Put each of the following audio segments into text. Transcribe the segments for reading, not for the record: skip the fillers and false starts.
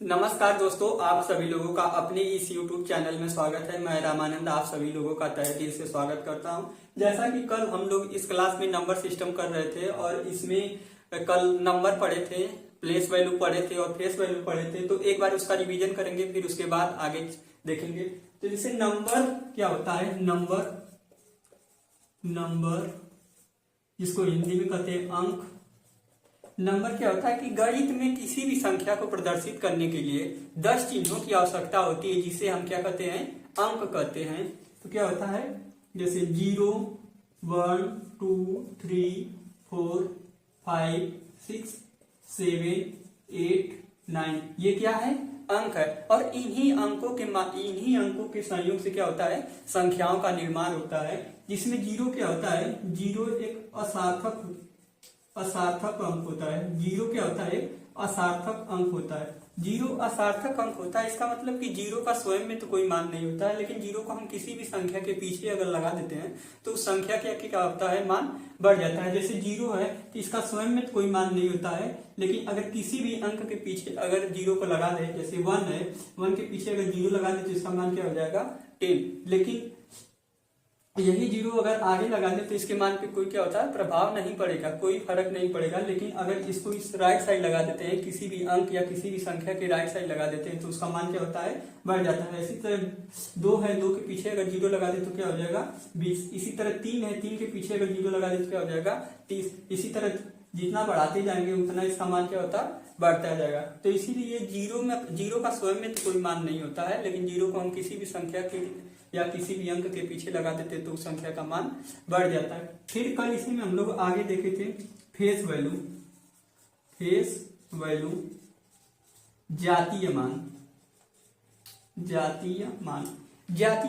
नमस्कार दोस्तों, आप सभी लोगों का अपने इस YouTube चैनल में स्वागत है। मैं रामानंद आप सभी लोगों का तहे दिल से स्वागत करता हूं। जैसा कि कल हम लोग इस क्लास में नंबर सिस्टम कर रहे थे और इसमें कल नंबर पढ़े थे, प्लेस वैल्यू पढ़े थे और फेस वैल्यू पढ़े थे, तो एक बार उसका रिवीजन करेंगे, फिर उसके बाद आगे देखेंगे। तो जैसे नंबर क्या होता है, नंबर जिसको हिंदी में कहते हैं अंक। नंबर क्या होता है कि गणित में किसी भी संख्या को प्रदर्शित करने के लिए 10 चिन्हों की आवश्यकता होती है, जिसे हम क्या कहते हैं, अंक कहते हैं। तो क्या होता है, जैसे 0, 1, 2, 3, 4, 5, 6, 7, 8, 9, ये क्या है, अंक है। और इन्हीं अंकों के संयोग से क्या होता है, संख्याओं का निर्माण होता है। जिसमें 0 क्या होता है, 0 एक असार्थक अंक होता है। 0 क्या होता है, असार्थक अंक होता है। 0 असार्थक अंक होता है, इसका मतलब कि 0 का स्वयं में तो कोई मान नहीं होता है, लेकिन 0 को हम किसी भी संख्या के पीछे अगर लगा देते हैं तो उस संख्या के क्या होता है, मान बढ़ जाता है। जैसे 0 है तो इसका स्वयं में तो कोई मान नहीं होता है, लेकिन अगर किसी भी अंक के पीछे अगर 0 को लगा दे, जैसे 1 है, 1 के पीछे अगर 0 लगा दे तो इसका मान क्या हो जाएगा, 10। लेकिन यही 0 अगर आगे लगा दे तो इसके मान पे कोई क्या होता है, प्रभाव नहीं पड़ेगा, कोई फर्क नहीं पड़ेगा। लेकिन अगर इसको इस राइट साइड लगा देते हैं, किसी भी अंक या किसी भी संख्या के राइट साइड लगा देते हैं, तो उसका मान क्या होता है, बढ़ जाता है। इसी तरह 2 है, 2 के पीछे अगर 0 लगा दे तो क्या हो जाएगा, 20। इसी तरह 3 है, 3 के पीछे अगर 0 लगा दे तो क्या हो जाएगा, 30। इसी तरह जितना बढ़ाते जाएंगे उतना इसका मान क्या होता है, बढ़ता जाएगा। तो इसीलिए 0 का स्वयं में तो कोई मान नहीं होता है, लेकिन 0 को हम किसी भी संख्या के या किसी भी अंक के पीछे लगा देते तो उस संख्या का मान बढ़ जाता है। फिर कल इसी में हम लोग आगे देखे थे फेस वैल्यू, जातीय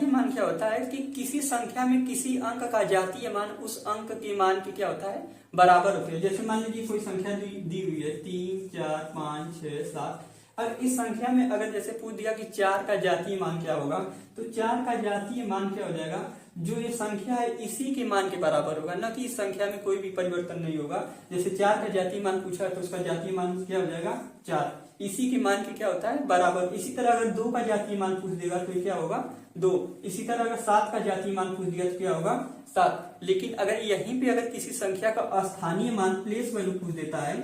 मान क्या होता है कि किसी संख्या में किसी अंक का जातीय मान उस अंक के मान की क्या होता है, बराबर होते हैं। जैसे मान लीजिए कोई संख्या दी हुई है 3, 4, 5, 6, 7। अब इस संख्या में अगर जैसे पूछ दिया कि 4 का जातीय मान क्या होगा, तो 4 का जातीय मान क्या हो जाएगा, जो ये संख्या है इसी के मान के बराबर होगा, न कि इस संख्या में कोई भी परिवर्तन नहीं होगा। जैसे 4 का जातीय मान पूछा तो उसका जातीय मान क्या हो जाएगा, 4, इसी के मान के क्या होता है, बराबर। इसी तरह अगर 2 का जातीय मान पूछ देगा तो क्या होगा, 2। इसी तरह अगर 7 का जातीय मान पूछ दिया तो क्या होगा, 7। लेकिन अगर यहीं पे अगर किसी संख्या का स्थानीय मान प्लेस वैल्यू पूछ देता है,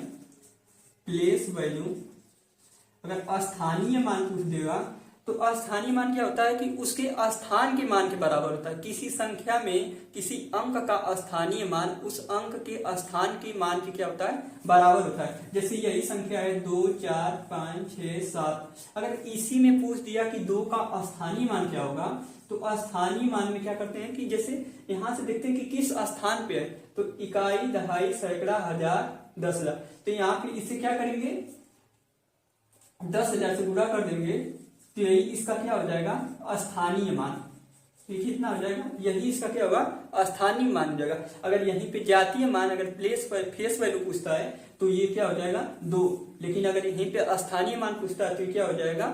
प्लेस वैल्यू अगर स्थानीय मान पूछ देगा तो स्थानीय मान क्या होता है कि उसके स्थान के मान के बराबर होता है। किसी संख्या में किसी अंक का स्थानीय मान उस अंक के स्थान के मान के क्या होता है, बराबर होता है। जैसे यही संख्या है 2, 4, 5, 6, 7। अगर इसी में पूछ दिया कि 2 का स्थानीय मान क्या होगा, तो स्थानीय मान में क्या करते हैं कि जैसे यहां से देखते हैं कि किस स्थान पे है, तो इकाई, दहाई, सैकड़ा, हजार, 10 लाख। तो यहाँ पे इसे क्या करेंगे, 10,000 से गुणा कर देंगे तो यही इसका क्या हो जाएगा, स्थानीय मान। तो कितना हो जाएगा, यही इसका क्या होगा, स्थानीय मान हो जाएगा। अगर यहीं पे जातीय मान अगर फेस वैल्यू पूछता है तो ये क्या हो जाएगा, 2। लेकिन अगर यहीं पे स्थानीय मान पूछता है तो क्या हो जाएगा,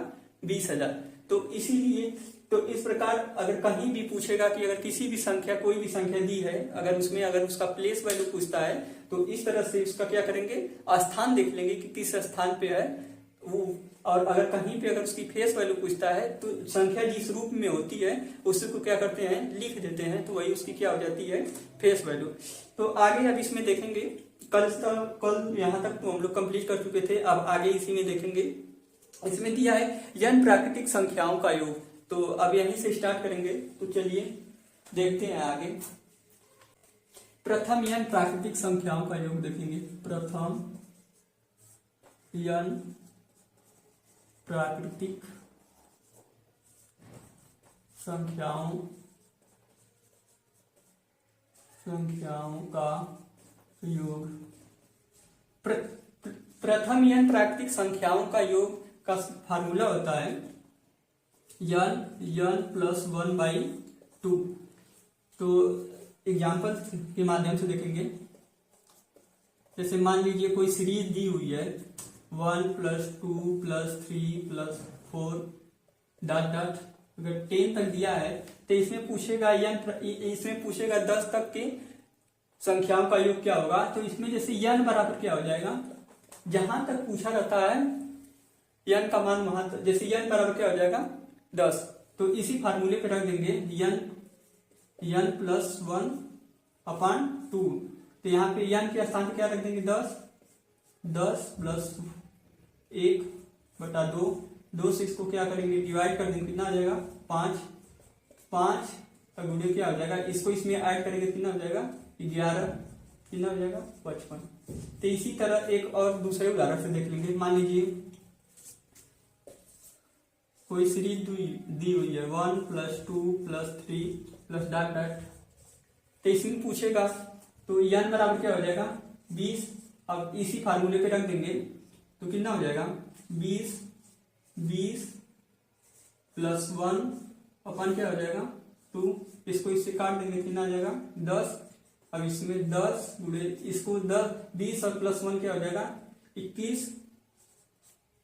20,000। तो इसीलिए तो इस प्रकार अगर कहीं भी पूछेगा कि अगर किसी भी संख्या, कोई भी संख्या दी है, अगर उसमें अगर उसका प्लेस वैल्यू पूछता है तो इस तरह से उसका क्या करेंगे, स्थान देख लेंगे कि किस स्थान पे है वो। और अगर कहीं पे अगर उसकी फेस वैल्यू पूछता है तो संख्या जिस रूप में होती है उसको क्या करते हैं, लिख देते हैं, तो वही उसकी क्या हो जाती है, फेस वैल्यू। तो आगे अब इसमें देखेंगे, कल यहाँ तक तो हम लोग कंप्लीट कर चुके थे, अब आगे इसी में देखेंगे। इसमें दिया है n प्राकृतिक संख्याओं का योग, तो अब यहीं से स्टार्ट करेंगे। तो चलिए देखते हैं आगे। प्रथम n प्राकृतिक संख्याओं का योग देखेंगे। प्रथम n प्राकृतिक संख्याओं का योग। प्रथम n प्राकृतिक संख्याओं का योग का फार्मूला होता है n प्लस 1/2। तो एग्जाम्पल के माध्यम से देखेंगे। जैसे मान लीजिए कोई सीरीज दी हुई है 1 + 2 + 3 + 4 ... अगर 10 तक दिया है तो इसमें पूछेगा 10 तक के संख्याओं का योग क्या होगा। तो इसमें जैसे n बराबर क्या हो जाएगा, जहां तक पूछा रहता है n का मान वहां, जैसे n बराबर क्या हो जाएगा 10, तो इसी फार्मूले पे रख देंगे n प्लस 1 अपान 2। तो यहाँ पे n के स्थान पे क्या रख देंगे 10 प्लस 1/2, 2 से इसको क्या करेंगे डिवाइड कर देंगे, कितना आ जाएगा 5 का गुणे क्या हो जाएगा, इसको इसमें ऐड करेंगे कितना हो जाएगा 11, कितना हो जाएगा 55। तो इसी तरह एक और दूसरे उदाहरण से देख लेंगे। मान लीजिए कोई सीरीज दी हुई है 1 + 2 + 3 + डॉट डॉट, तो इसमें पूछेगा तो n बराबर क्या हो जाएगा 20। अब इसी फार्मूले पे रख देंगे तो कितना हो जाएगा 20 प्लस 1 अपन क्या हो जाएगा 2, इसको इससे काट देंगे कितना आ जाएगा 10। अब इसमें 10 गुणे इसको 20 और प्लस 1 क्या हो जाएगा 21,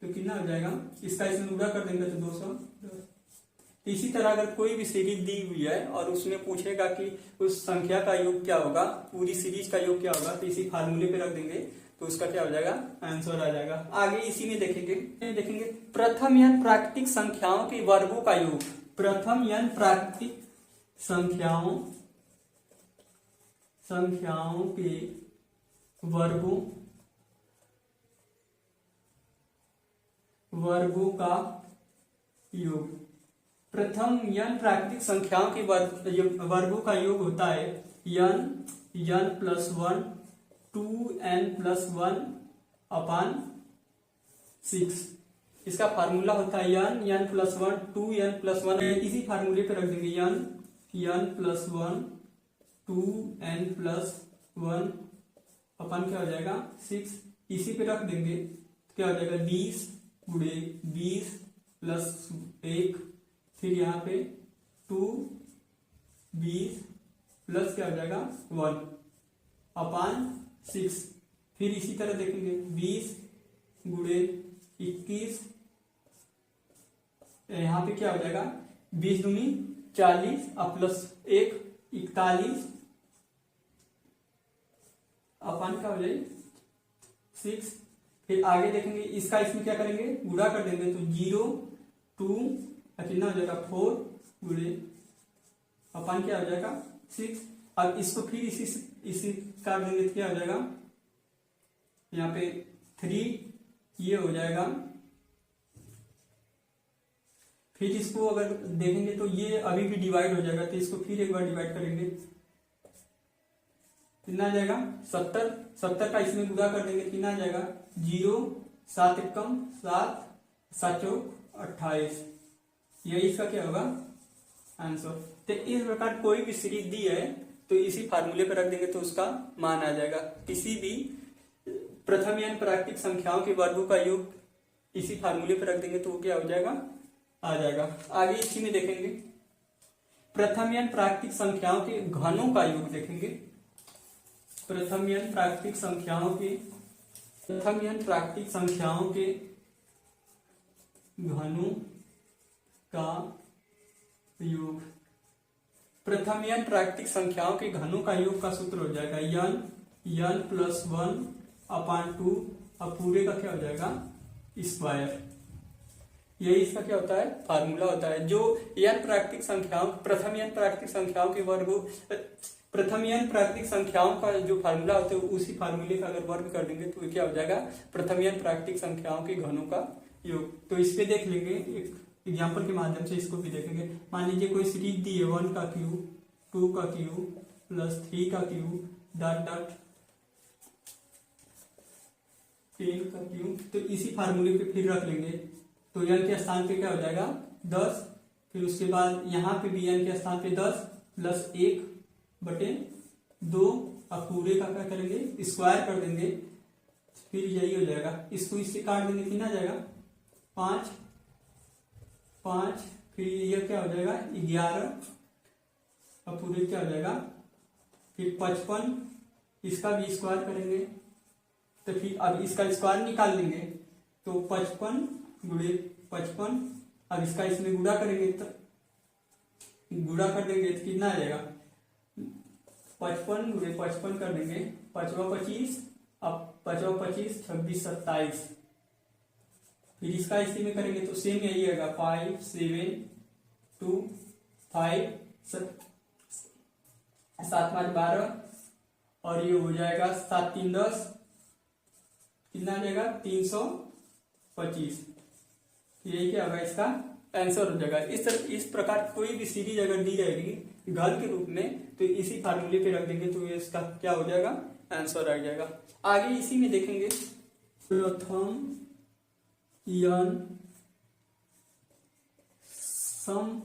तो कितना हो जाएगा, इसका इसमें गुणा कर देंगे तो 210। इसी तरह अगर कोई भी सीरीज दी हुई है और उसमें पूछेगा कि उस संख्या का योग क्या होगा, पूरी सीरीज का योग क्या होगा, तो इसी फार्मूले पे रख देंगे तो उसका क्या हो जाएगा आंसर आ जाएगा। आगे इसी में देखेंगे प्रथम n प्राकृतिक संख्याओं के वर्गों का योग। प्रथम n प्राकृतिक संख्याओं के वर्गों का योग। प्रथम n प्राकृतिक संख्याओं के वर्गों का योग होता है n प्लस 1 2n प्लस 1 अपान 6। इसका फार्मूला होता है n प्लस 1 2n प्लस 1, इसी फार्मूले पे रख देंगे n प्लस 1 2n प्लस 1 अपन क्या हो जाएगा 6। इसी पे रख देंगे तो क्या हो जाएगा 20 गुणे 20 प्लस 1, फिर यहाँ पे 2 20 प्लस क्या हो जाएगा 1 अपान 6। फिर इसी तरह देखेंगे 20 गुणे 21, यहाँ पे क्या हो जाएगा 20 दूनी 40 और प्लस 1 41 अपान क्या हो जाएगा 6। फिर आगे देखेंगे इसका इसमें क्या करेंगे गुणा कर देंगे तो 0 2 कितना हो जाएगा 4 गुणे अपान क्या हो जाएगा 6। अब इसको फिर इसी काट देंगे तो क्या हो जाएगा यहाँ पे 3 ये हो जाएगा। फिर इसको अगर देखेंगे तो ये अभी भी डिवाइड हो जाएगा, तो इसको फिर एक बार डिवाइड करेंगे कितना आ जाएगा 70 का इसमें गुणा कर देंगे कितना आ जाएगा 0 7 एकम 7 7 चौक 28, यही इसका क्या होगा आंसर। तो इस प्रकार कोई भी सीरीज दी है तो इसी फार्मूले पर रख देंगे तो उसका मान आ जाएगा। किसी भी प्रथम n प्राकृतिक संख्याओं के वर्गों का योग इसी फार्मूले पर रख देंगे तो वो क्या हो जाएगा आ जाएगा। आगे इसी में देखेंगे प्रथम n प्राकृतिक संख्याओं के घनों का योग देखेंगे। प्रथम n प्राकृतिक संख्याओं के घनों का योग। प्रथम n प्राकृतिक संख्याओं के घनों का योग का सूत्र हो जाएगा n प्लस 1 अपान 2 और पूरे का क्या हो जाएगा स्क्वायर। यही इसका क्या होता है फार्मूला होता है। जो प्रथम n प्राकृतिक संख्याओं के वर्गों, प्रथम n प्राकृतिक संख्याओं का जो फार्मूला होता है उसी फार्मूले का अगर वर्ग कर देंगे तो क्या हो जाएगा प्रथम n प्राकृतिक संख्याओं के घनों का योग। तो इस पे देख लेंगे एक एग्जाम्पल के माध्यम से, इसको भी देखेंगे। मान लीजिए कोई सीरीज दी है 1 का क्यूब 2 का क्यूब प्लस 3 का क्यूब डॉट डॉट 10 का क्यूब, तो इसी फार्मूले पे फिर रख लेंगे तो n के स्थान पे क्या हो जाएगा 10। फिर उसके बाद यहाँ पे भी n के स्थान पे 10 प्लस 1/2 और पूरे का क्या करेंगे स्क्वायर कर देंगे, फिर यही हो जाएगा। इसको इससे काट देंगे कितना जाएगा 5, फिर ये क्या हो जाएगा 11 और पूरे क्या हो जाएगा फिर 55, इसका भी स्क्वायर करेंगे तो फिर अब इसका स्क्वायर निकाल लेंगे तो 55 गुणे 55, अब इसका इसमें गुणा करेंगे तो गुणा कर देंगे तो कितना आ जाएगा 55 गुणे 55 कर देंगे 5 25, अब 5 25 26 27, फिर इसका इसी में करेंगे तो सेम यही आएगा 5 7 2 5 7 5 12 और ये हो जाएगा 7 3 10, कितना आ जाएगा 325। यही क्या होगा इसका आंसर हो जाएगा। इस प्रकार कोई भी सीरीज अगर दी जाएगी घन के रूप में तो इसी फार्मूले पे रख देंगे तो ये इसका क्या हो जाएगा आंसर आ जाएगा। आगे इसी में देखेंगे प्रथम n सम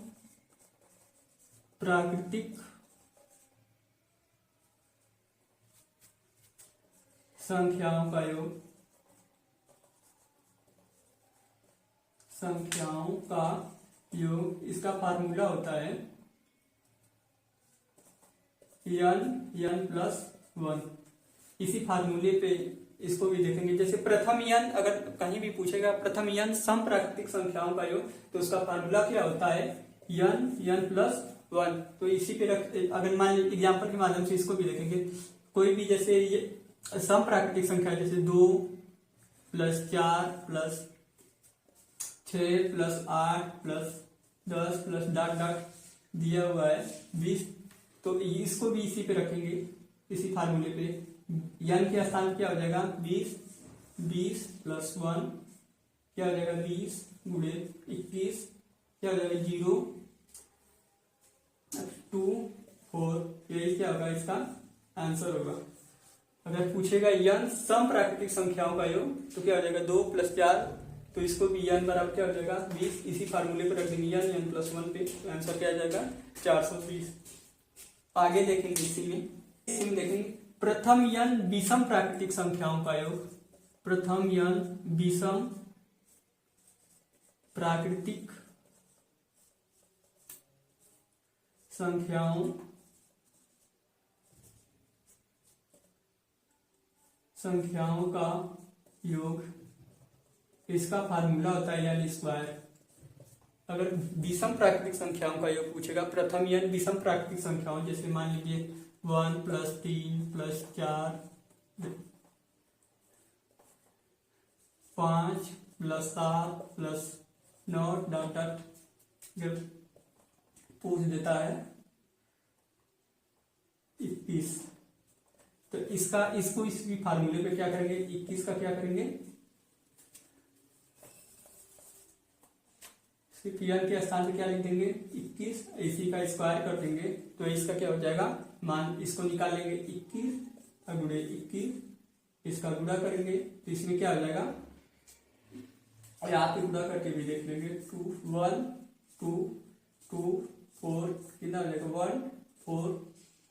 प्राकृतिक संख्याओं का योग, संख्याओं का योग, इसका फार्मूला होता है n प्लस 1। इसी फार्मूले पे इसको भी देखेंगे। जैसे प्रथम n अगर कहीं भी पूछेगा प्रथम n सम प्राकृतिक संख्याओं का योग तो उसका फार्मूला क्या होता है n प्लस 1। तो इसी पे रख, अगर मान लीजिए एग्जाम्पल के माध्यम से इसको भी देखेंगे। कोई भी जैसे ये सम प्राकृतिक संख्या जैसे 2 plus 4 plus 6 plus 8 plus 10 plus dot dot दिया हुआ है 20, तो इसको भी इसी पे रखेंगे, इसी फार्मूले पे। n के स्थान क्या हो जाएगा 20 प्लस 1 क्या हो जाएगा 20 गुणे 21 क्या हो जाएगा 0 2 4। यही क्या होगा इसका आंसर होगा। अगर पूछेगा n सम प्राकृतिक संख्याओं का योग तो क्या हो जाएगा 2 प्लस 4, तो इसको भी n बराबर क्या हो जाएगा 20, इसी फार्मूले पर रख देंगे n प्लस 1 पे, आंसर क्या आ जाएगा 420। आगे देखेंगे इसी में देखेंगे प्रथम n विषम प्राकृतिक संख्याओं का योग, प्रथम n विषम प्राकृतिक संख्याओं का योग, इसका फार्मूला होता है n स्क्वायर। अगर विषम प्राकृतिक संख्याओं का योग पूछेगा प्रथम n विषम प्राकृतिक संख्याओं, जैसे मान लीजिए 1 plus 3 plus 4 5 plus 7 plus 9 dot dot जब पूछ देता है 21, तो इसको इस फार्मूले पे क्या करेंगे 21 का क्या करेंगे n के स्थान पे क्या लिख देंगे 21, इसी का स्क्वायर कर देंगे तो इसका क्या हो जाएगा मान, इसको निकाल लेंगे 21 गुणे 21, इसका गुणा करेंगे तो इसमें क्या हो जाएगा, यहाँ पे गुणा करके भी देख लेंगे 2 1 2 2 4 कितना हो जाएगा 1 4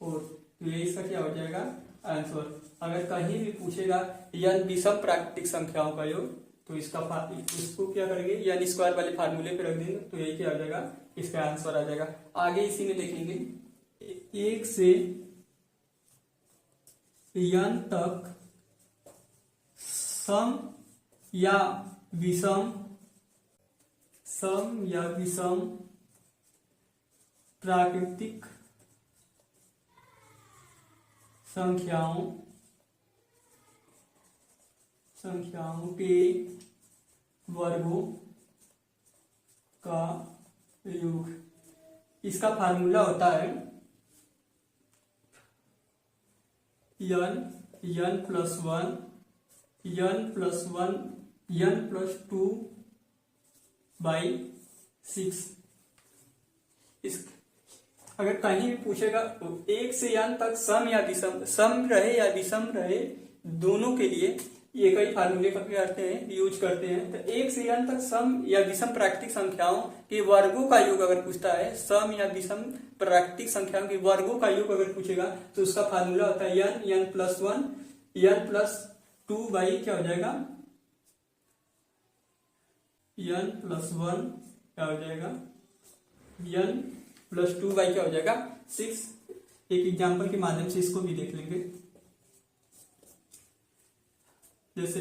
4, तो ये इसका क्या हो जाएगा आंसर। अगर कहीं भी पूछेगा n विषम प्राकृतिक संख्याओं का योग तो इसको क्या करेंगे n स्क्वायर वाले फार्मूले पे रख देंगे तो यही क्या हो जाएगा इसका आंसर आ जाएगा। आगे इसी में देखेंगे 1 से n तक सम या विषम प्राकृतिक संख्याओं के वर्गों का योग, इसका फार्मूला होता है n plus 1 n plus 2 by 6। अगर कहीं भी पूछेगा 1 से n तक सम या विषम, सम रहे या विषम रहे दोनों के लिए ये कई फार्मूले का यूज करते हैं। तो 1 से n तक सम या विषम प्राकृतिक संख्याओं के वर्गों का योग अगर पूछता है, सम या विषम प्राकृतिक संख्याओं के वर्गों का योग अगर पूछेगा तो उसका फार्मूला होता है n plus 1 n plus 2 by क्या हो जाएगा n प्लस 1 क्या हो जाएगा n प्लस 2 बाई क्या हो जाएगा 6। एक एग्जाम्पल के माध्यम से इसको भी देख लेंगे। जैसे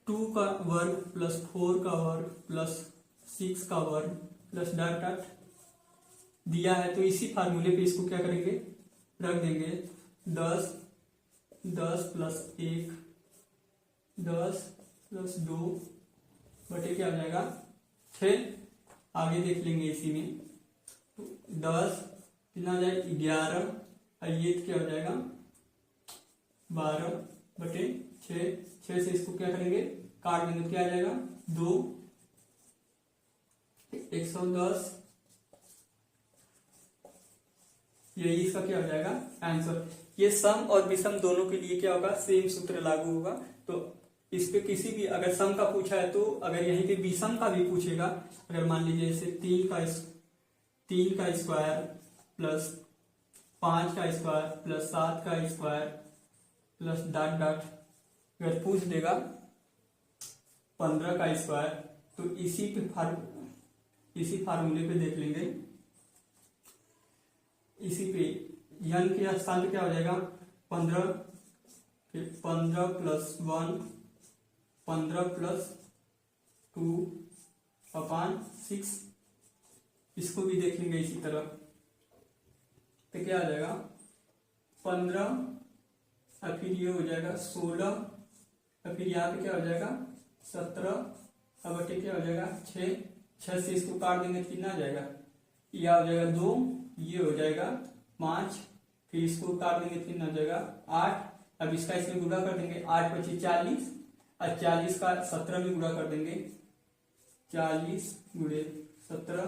2 का वर्ग प्लस 4 का वर्ग प्लस 6 का वर्ग प्लस डॉट डॉट दिया है तो इसी फार्मूले पे इसको क्या करेंगे रख देंगे 10 10 प्लस 1 10 प्लस 2 बटे क्या हो जाएगा 6। आगे देख लेंगे इसी में, तो 10 कितना हो जाएगा 11, और ये क्या हो जाएगा 12 बटे 6 से इसको क्या करेंगे काट देंगे, क्या आ जाएगा 2, 110। यही इसका क्या हो जाएगा आंसर। ये सम और विषम दोनों के लिए क्या होगा सेम सूत्र लागू होगा। तो इस पे किसी भी अगर सम का पूछा है, तो अगर यहीं पे विषम का भी पूछेगा, अगर मान लीजिए जैसे 3 का स्क्वायर प्लस 5 का स्क्वायर प्लस 7 का स्क्वायर प्लस डॉट डॉट अगर पूछ देगा 15 का स्क्वायर, तो इसी फार्मूले पे देख लेंगे। इसी पे यन के स्थान पे क्या हो जाएगा 15, फिर 15 प्लस 1, 15 प्लस 2 अपॉन 6, इसको भी देख लेंगे इसी तरह। तो क्या आ जाएगा 15, और फिर ये हो जाएगा 16, और फिर यहाँ पे क्या हो जाएगा 17, और बटे क्या हो जाएगा 6 से इसको काट देंगे तो कितना आ जाएगा, यह हो जाएगा 2, ये हो जाएगा 5, फिर इसको काट देंगे तो कितना हो जाएगा 8। अब इसका इसमें गुणा कर देंगे, 8 पची 40, और 40 का 17 में गुणा कर देंगे, 40 गुणे 17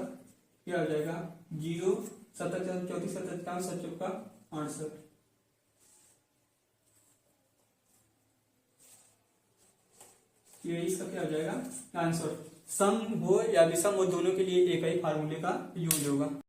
क्या हो जाएगा 0, 17 34 17 7 का 68। ये इसका क्या हो जाएगा आंसर। सम हो या विषम हो दोनों के लिए एक ही फार्मूले का यूज होगा।